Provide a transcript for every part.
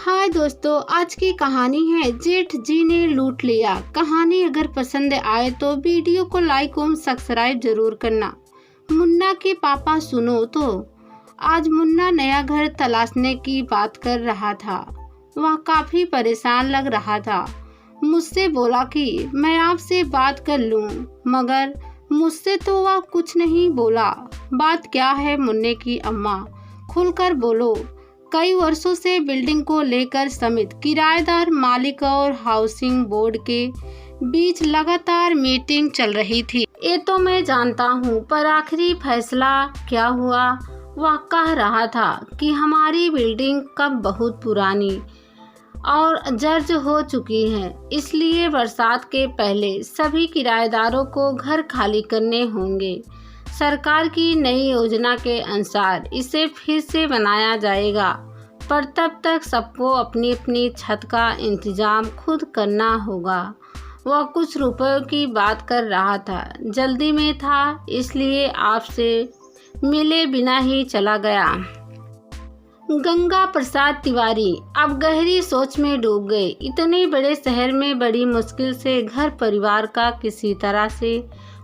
हाय दोस्तों, आज की कहानी है जेठ जी ने लूट लिया। कहानी अगर पसंद आए तो वीडियो को लाइक और सब्सक्राइब जरूर करना। मुन्ना के पापा सुनो तो। आज मुन्ना नया घर तलाशने की बात कर रहा था। वह काफी परेशान लग रहा था। मुझसे बोला कि मैं आपसे बात कर लूं, मगर मुझसे तो वह कुछ नहीं बोला। बात क्या है मुन्ने की अम्मा, खुलकर बोलो। कई वर्षों से बिल्डिंग को लेकर समित किराएदार, मालिक और हाउसिंग बोर्ड के बीच लगातार मीटिंग चल रही थी। ये तो मैं जानता हूँ, पर आखिरी फैसला क्या हुआ? वह कह रहा था कि हमारी बिल्डिंग कब बहुत पुरानी और जर्ज हो चुकी है, इसलिए बरसात के पहले सभी किराएदारों को घर खाली करने होंगे। सरकार की नई योजना के अनुसार इसे फिर से बनाया जाएगा, पर तब तक सबको अपनी अपनी छत का इंतजाम खुद करना होगा। वह कुछ रुपयों की बात कर रहा था, जल्दी में था, इसलिए आपसे मिले बिना ही चला गया। गंगा प्रसाद तिवारी अब गहरी सोच में डूब गए। इतने बड़े शहर में बड़ी मुश्किल से घर परिवार का किसी तरह से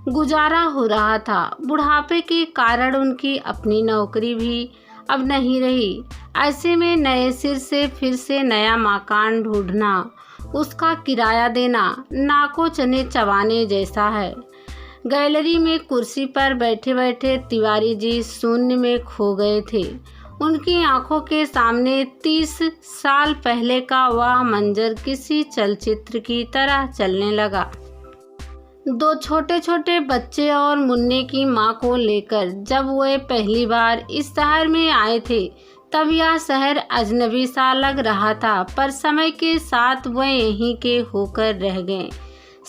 गुजारा हो रहा था। बुढ़ापे के कारण उनकी अपनी नौकरी भी अब नहीं रही। ऐसे में नए सिर से फिर से नया मकान ढूंढना, उसका किराया देना नाको चने चबाने जैसा है। गैलरी में कुर्सी पर बैठे बैठे तिवारी जी शून्य में खो गए थे। उनकी आंखों के सामने 30 साल पहले का वह मंजर किसी चलचित्र की तरह चलने लगा। दो छोटे छोटे बच्चे और मुन्ने की मां को लेकर जब वे पहली बार इस शहर में आए थे, तब यह शहर अजनबी सा लग रहा था, पर समय के साथ वे यहीं के होकर रह गए।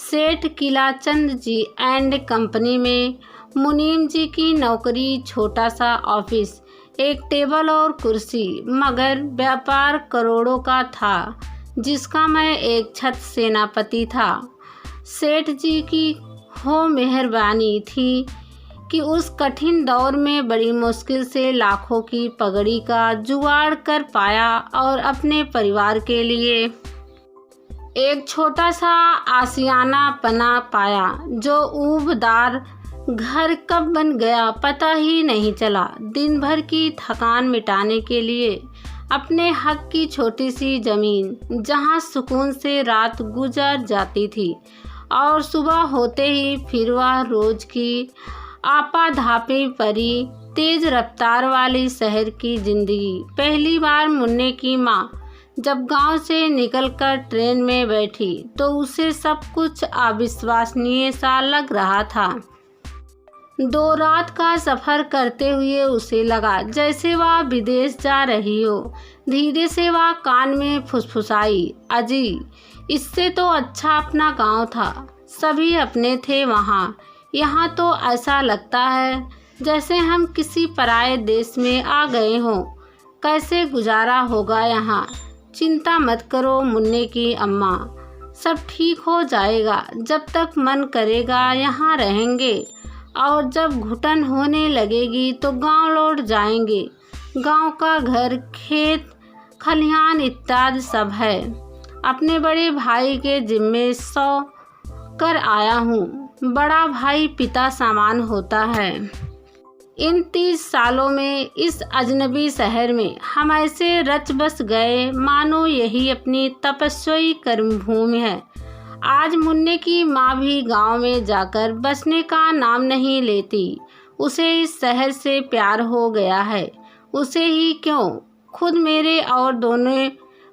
सेठ किलाचंद जी एंड कंपनी में मुनीम जी की नौकरी, छोटा सा ऑफिस, एक टेबल और कुर्सी, मगर व्यापार करोड़ों का था, जिसका मैं एक छत सेनापति था। सेठ जी की हो मेहरबानी थी कि उस कठिन दौर में बड़ी मुश्किल से लाखों की पगड़ी का जुगाड़ कर पाया और अपने परिवार के लिए एक छोटा सा आशियाना बना पाया। जो ऊबदार घर कब बन गया पता ही नहीं चला। दिन भर की थकान मिटाने के लिए अपने हक की छोटी सी जमीन, जहां सुकून से रात गुजर जाती थी और सुबह होते ही फिर वह रोज की आपाधापी परी तेज रफ्तार वाली शहर की जिंदगी। पहली बार मुन्ने की माँ जब गांव से निकलकर ट्रेन में बैठी तो उसे सब कुछ अविश्वसनीय सा लग रहा था। 2 रात का सफर करते हुए उसे लगा जैसे वह विदेश जा रही हो। धीरे से वह कान में फुसफुसाई, अजी, इससे तो अच्छा अपना गांव था। सभी अपने थे वहाँ। यहाँ तो ऐसा लगता है जैसे हम किसी पराये देश में आ गए हों। कैसे गुजारा होगा यहाँ? चिंता मत करो मुन्ने की अम्मा, सब ठीक हो जाएगा। जब तक मन करेगा यहाँ रहेंगे, और जब घुटन होने लगेगी तो गांव लौट जाएंगे। गांव का घर, खेत, खलिहान इत्यादि सब है। अपने बड़े भाई के जिम्मे 100 कर आया हूँ। बड़ा भाई पिता समान होता है। इन 30 सालों में इस अजनबी शहर में हम ऐसे रच बस गए मानो यही अपनी तपस्वी कर्मभूमि है। आज मुन्ने की माँ भी गांव में जाकर बसने का नाम नहीं लेती। उसे इस शहर से प्यार हो गया है। उसे ही क्यों, खुद मेरे और दोनों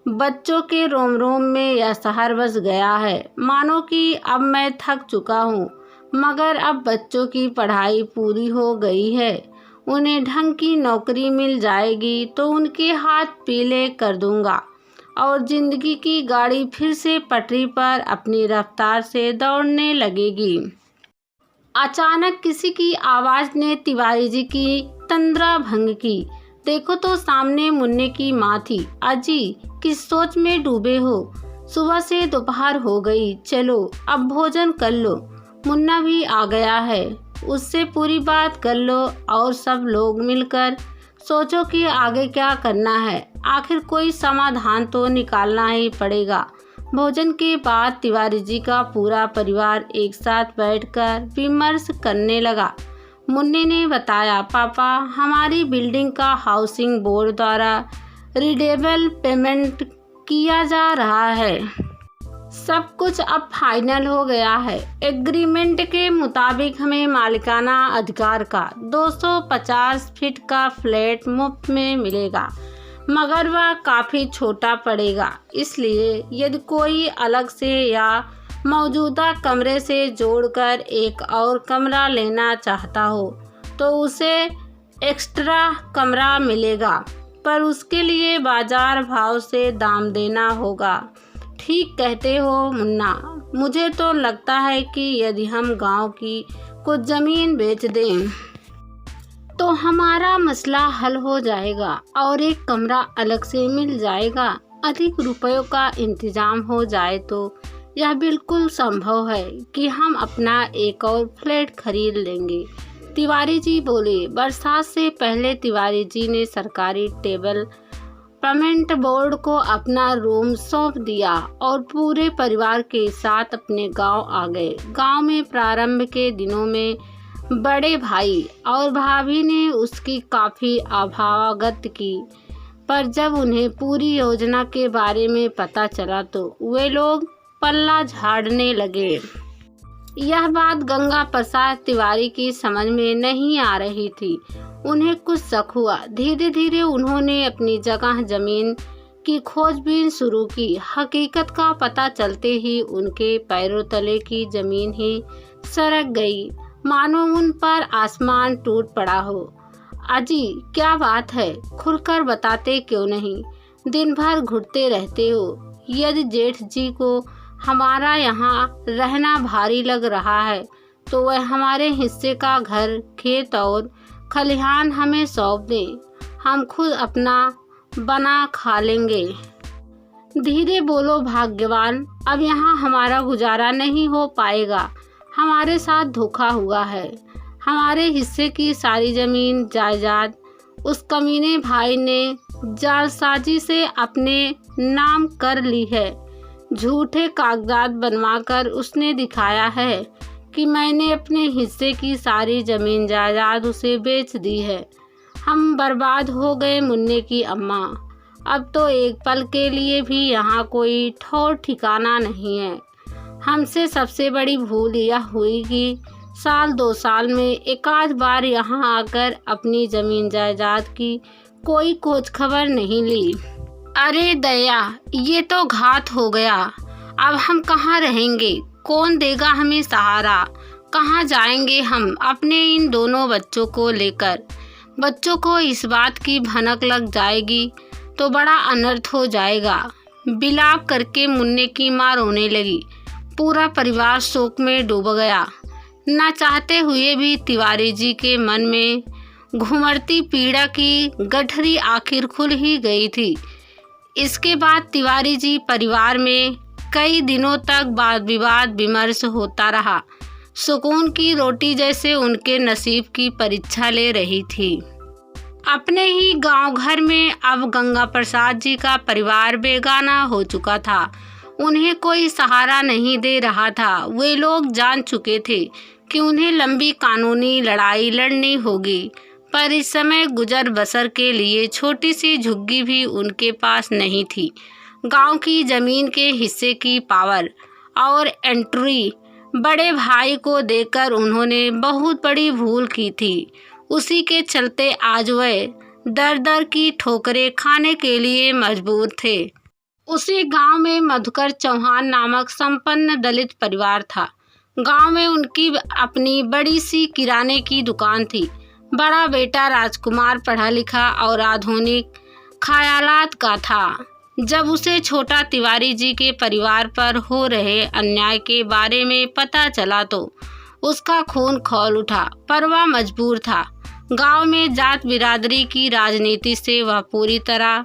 बच्चों के रोम रोम में यह शहर बस गया है। मानो कि अब मैं थक चुका हूँ, मगर अब बच्चों की पढ़ाई पूरी हो गई है। उन्हें ढंग की नौकरी मिल जाएगी तो उनके हाथ पीले कर दूंगा और जिंदगी की गाड़ी फिर से पटरी पर अपनी रफ्तार से दौड़ने लगेगी। अचानक किसी की आवाज़ ने तिवारी जी की तंद्रा भंग की। देखो तो सामने मुन्ने की माँ थी। अजी, किस सोच में डूबे हो? सुबह से दोपहर हो गई, चलो अब भोजन कर लो। मुन्ना भी आ गया है, उससे पूरी बात कर लो और सब लोग मिलकर सोचो कि आगे क्या करना है। आखिर कोई समाधान तो निकालना ही पड़ेगा। भोजन के बाद तिवारी जी का पूरा परिवार एक साथ बैठकर विमर्श करने लगा। मुन्ने ने बताया, पापा, हमारी बिल्डिंग का हाउसिंग बोर्ड द्वारा रिडेबल पेमेंट किया जा रहा है। सब कुछ अब फाइनल हो गया है। एग्रीमेंट के मुताबिक हमें मालिकाना अधिकार का 250 फीट का फ्लैट मुफ्त में मिलेगा, मगर वह काफ़ी छोटा पड़ेगा। इसलिए यदि कोई अलग से या मौजूदा कमरे से जोड़कर एक और कमरा लेना चाहता हो तो उसे एक्स्ट्रा कमरा मिलेगा, पर उसके लिए बाजार भाव से दाम देना होगा। ठीक कहते हो मुन्ना, मुझे तो लगता है कि यदि हम गांव की कुछ ज़मीन बेच दें तो हमारा मसला हल हो जाएगा और एक कमरा अलग से मिल जाएगा। अधिक रुपयों का इंतजाम हो जाए तो यह बिल्कुल संभव है कि हम अपना एक और फ्लैट खरीद लेंगे। तिवारी जी बोले। बरसात से पहले तिवारी जी ने सरकारी टेबल पेमेंट बोर्ड को अपना रूम सौंप दिया और पूरे परिवार के साथ अपने गांव आ गए। गांव में प्रारंभ के दिनों में बड़े भाई और भाभी ने उसकी काफ़ी अवज्ञा की, पर जब उन्हें पूरी योजना के बारे में पता चला तो वे लोग पल्ला झाड़ने लगे। यह बात गंगा प्रसाद तिवारी की समझ में नहीं आ रही थी। उन्हें कुछ शक हुआ। धीरे धीरे उन्होंने अपनी जगह जमीन की खोजबीन शुरू की। हकीकत का पता चलते ही उनके पैरों तले की जमीन ही सरक गई, मानो उन पर आसमान टूट पड़ा हो। अजी, क्या बात है? खुलकर बताते क्यों नहीं? दिन भर घुटते रहते हो। यदि जेठ जी को हमारा यहाँ रहना भारी लग रहा है तो वह हमारे हिस्से का घर, खेत और खलिहान हमें सौंप दें, हम खुद अपना बना खा लेंगे। धीरे बोलो भाग्यवान, अब यहाँ हमारा गुजारा नहीं हो पाएगा। हमारे साथ धोखा हुआ है। हमारे हिस्से की सारी जमीन जायदाद उस कमीने भाई ने जालसाजी से अपने नाम कर ली है। झूठे कागजात बनवाकर उसने दिखाया है कि मैंने अपने हिस्से की सारी जमीन जायदाद उसे बेच दी है। हम बर्बाद हो गए मुन्ने की अम्मा। अब तो एक पल के लिए भी यहाँ कोई ठौर ठिकाना नहीं है। हमसे सबसे बड़ी भूल यह हुई कि साल 2 साल में एक आध बार यहाँ आकर अपनी ज़मीन जायदाद की कोई खोज खबर नहीं ली। अरे दया, ये तो घात हो गया। अब हम कहाँ रहेंगे? कौन देगा हमें सहारा? कहाँ जाएंगे हम अपने इन दोनों बच्चों को लेकर? बच्चों को इस बात की भनक लग जाएगी तो बड़ा अनर्थ हो जाएगा। बिलाप करके मुन्ने की माँ रोने लगी। पूरा परिवार शोक में डूब गया। न चाहते हुए भी तिवारी जी के मन में घुमड़ती पीड़ा की गठरी आखिर खुल ही गई थी। इसके बाद तिवारी जी परिवार में कई दिनों तक वाद विवाद विमर्श होता रहा। सुकून की रोटी जैसे उनके नसीब की परीक्षा ले रही थी। अपने ही गांव घर में अब गंगा प्रसाद जी का परिवार बेगाना हो चुका था। उन्हें कोई सहारा नहीं दे रहा था। वे लोग जान चुके थे कि उन्हें लंबी कानूनी लड़ाई लड़नी होगी, पर इस समय गुजर बसर के लिए छोटी सी झुग्गी भी उनके पास नहीं थी। गांव की जमीन के हिस्से की पावर और एंट्री बड़े भाई को देकर उन्होंने बहुत बड़ी भूल की थी। उसी के चलते आज वे दर दर की ठोकरें खाने के लिए मजबूर थे। उसी गांव में मधुकर चौहान नामक संपन्न दलित परिवार था। गांव में उनकी अपनी बड़ी सी किराने की दुकान थी। बड़ा बेटा राजकुमार पढ़ा लिखा और आधुनिक ख्यालात का था। जब उसे छोटा तिवारी जी के परिवार पर हो रहे अन्याय के बारे में पता चला तो उसका खून खौल उठा, पर वह मजबूर था। गांव में जात बिरादरी की राजनीति से वह पूरी तरह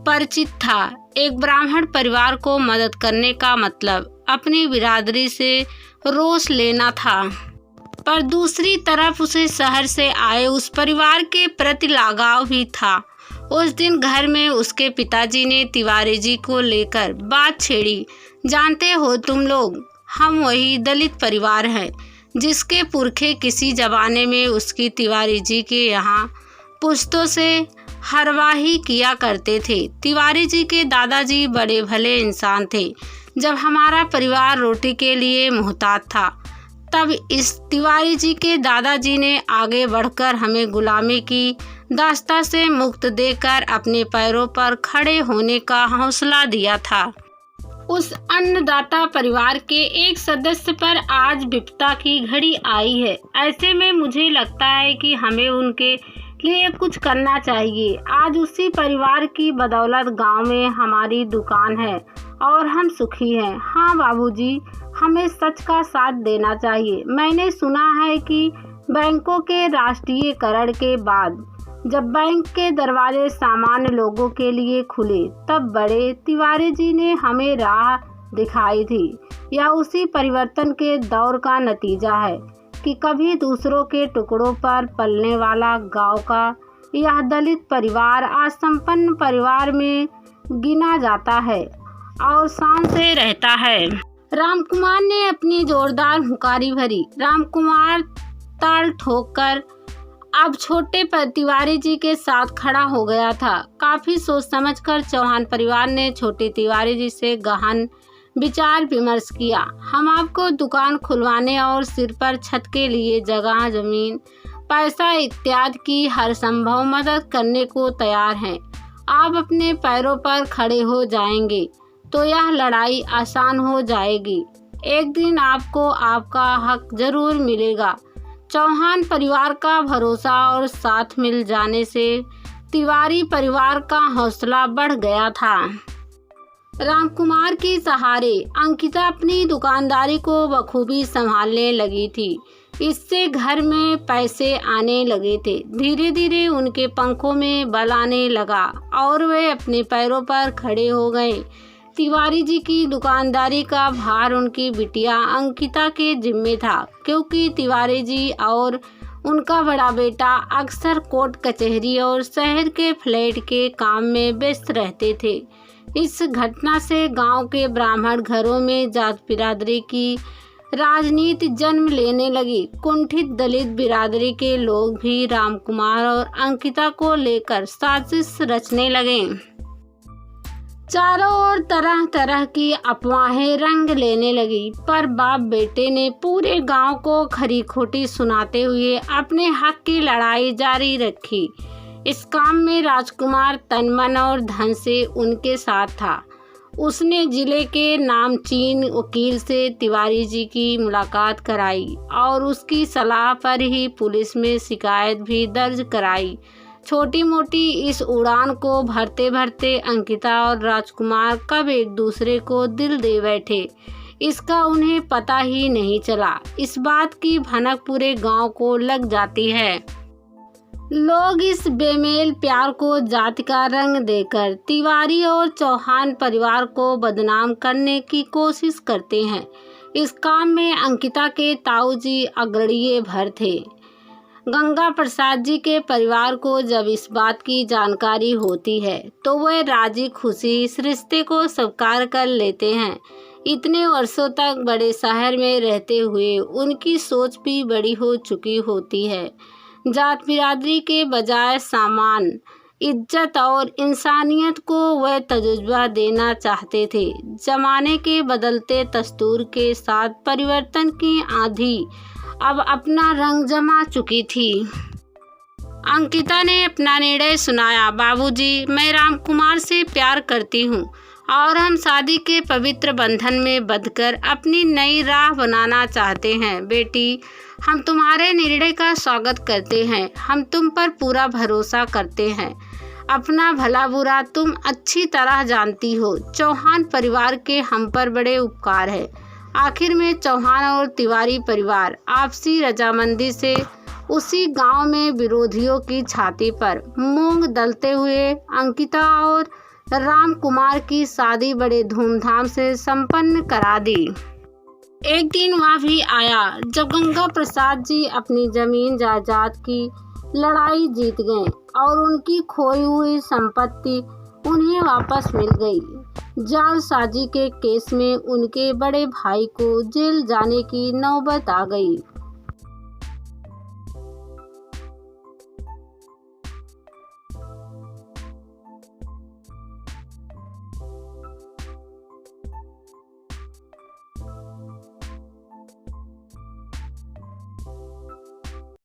परिचित था। एक ब्राह्मण परिवार को मदद करने का मतलब अपनी बिरादरी से रोष लेना था, पर दूसरी तरफ उसे शहर से आए उस परिवार के प्रति लगाव भी था। उस दिन घर में उसके पिताजी ने तिवारी जी को लेकर बात छेड़ी। जानते हो तुम लोग, हम वही दलित परिवार हैं जिसके पुरखे किसी जमाने में उसकी तिवारी जी के यहाँ पुश्तों से हरवाही किया करते थे। तिवारी जी के दादाजी बड़े भले इंसान थे। जब हमारा परिवार रोटी के लिए मुहताज था, तब इस तिवारी जी के दादाजी ने आगे बढ़कर हमें गुलामी की दास्ता से मुक्त देकर अपने पैरों पर खड़े होने का हौसला दिया था। उस अन्नदाता परिवार के एक सदस्य पर आज विपदा की घड़ी आई है। ऐसे में मुझे लगता है कि हमें उनके लिए कुछ करना चाहिए। आज उसी परिवार की बदौलत गांव में हमारी दुकान है और हम सुखी हैं। हाँ बाबूजी, हमें सच का साथ देना चाहिए। मैंने सुना है कि बैंकों के राष्ट्रीयकरण के बाद जब बैंक के दरवाजे सामान्य लोगों के लिए खुले, तब बड़े तिवारी जी ने हमें राह दिखाई थी। यह उसी परिवर्तन के दौर का नतीजा है कि कभी दूसरों के टुकड़ों पर पलने वाला गांव का यह दलित परिवार आज संपन्न परिवार में गिना जाता है और शान से रहता है। रामकुमार ने अपनी जोरदार हुंकारी भरी। रामकुमार ताल ठोककर अब छोटे तिवारी जी के साथ खड़ा हो गया था। काफी सोच समझकर चौहान परिवार ने छोटे तिवारी जी से गहन विचार विमर्श किया। हम आपको दुकान खुलवाने और सिर पर छत के लिए जगह, जमीन, पैसा इत्यादि की हर संभव मदद करने को तैयार हैं। आप अपने पैरों पर खड़े हो जाएंगे तो यह लड़ाई आसान हो जाएगी। एक दिन आपको आपका हक जरूर मिलेगा। चौहान परिवार का भरोसा और साथ मिल जाने से तिवारी परिवार का हौसला बढ़ गया था। रामकुमार के सहारे अंकिता अपनी दुकानदारी को बखूबी संभालने लगी थी। इससे घर में पैसे आने लगे थे। धीरे धीरे उनके पंखों में बल आने लगा और वे अपने पैरों पर खड़े हो गए। तिवारी जी की दुकानदारी का भार उनकी बिटिया अंकिता के जिम्मे था, क्योंकि तिवारी जी और उनका बड़ा बेटा अक्सर कोर्ट कचहरी और शहर के फ्लैट के काम में व्यस्त रहते थे। इस घटना से गांव के ब्राह्मण घरों में जात बिरादरी की राजनीति जन्म लेने लगी। कुंठित दलित बिरादरी के लोग भी रामकुमार और अंकिता को लेकर साजिश रचने लगे। चारों ओर तरह तरह की अफवाहें रंग लेने लगी, पर बाप बेटे ने पूरे गांव को खरी खोटी सुनाते हुए अपने हक की लड़ाई जारी रखी। इस काम में राजकुमार तन मन और धन से उनके साथ था। उसने जिले के नामचीन वकील से तिवारी जी की मुलाकात कराई और उसकी सलाह पर ही पुलिस में शिकायत भी दर्ज कराई। छोटी मोटी इस उड़ान को भरते भरते अंकिता और राजकुमार कब एक दूसरे को दिल दे बैठे, इसका उन्हें पता ही नहीं चला। इस बात की भनक पूरे गांव को लग जाती है। लोग इस बेमेल प्यार को जाति का रंग देकर तिवारी और चौहान परिवार को बदनाम करने की कोशिश करते हैं। इस काम में अंकिता के ताऊ जी अग्रणीय भर थे। गंगा प्रसाद जी के परिवार को जब इस बात की जानकारी होती है तो वह राजी खुशी इस रिश्ते को स्वीकार कर लेते हैं। इतने वर्षों तक बड़े शहर में रहते हुए उनकी सोच भी बड़ी हो चुकी होती है। जात बिरादरी के बजाय सामान, इज्जत और इंसानियत को वह तजुर्बा देना चाहते थे। जमाने के बदलते दस्तूर के साथ परिवर्तन की आंधी अब अपना रंग जमा चुकी थी। अंकिता ने अपना निर्णय सुनाया। बाबूजी, मैं रामकुमार से प्यार करती हूँ और हम शादी के पवित्र बंधन में बंधकर अपनी नई राह बनाना चाहते हैं। बेटी, हम तुम्हारे निर्णय का स्वागत करते हैं। हम तुम पर पूरा भरोसा करते हैं। अपना भला बुरा तुम अच्छी तरह जानती हो। चौहान परिवार के हम पर बड़े उपकार है। आखिर में चौहान और तिवारी परिवार आपसी रजामंदी से उसी गांव में विरोधियों की छाती पर मूंग दलते हुए अंकिता और रामकुमार की शादी बड़े धूमधाम से संपन्न करा दी। एक दिन वह भी आया जब गंगा प्रसाद जी अपनी जमीन जायदाद की लड़ाई जीत गए। और उनकी खोई हुई संपत्ति उन्हें वापस मिल गई। जालसाजी के केस में उनके बड़े भाई को जेल जाने की नौबत आ गई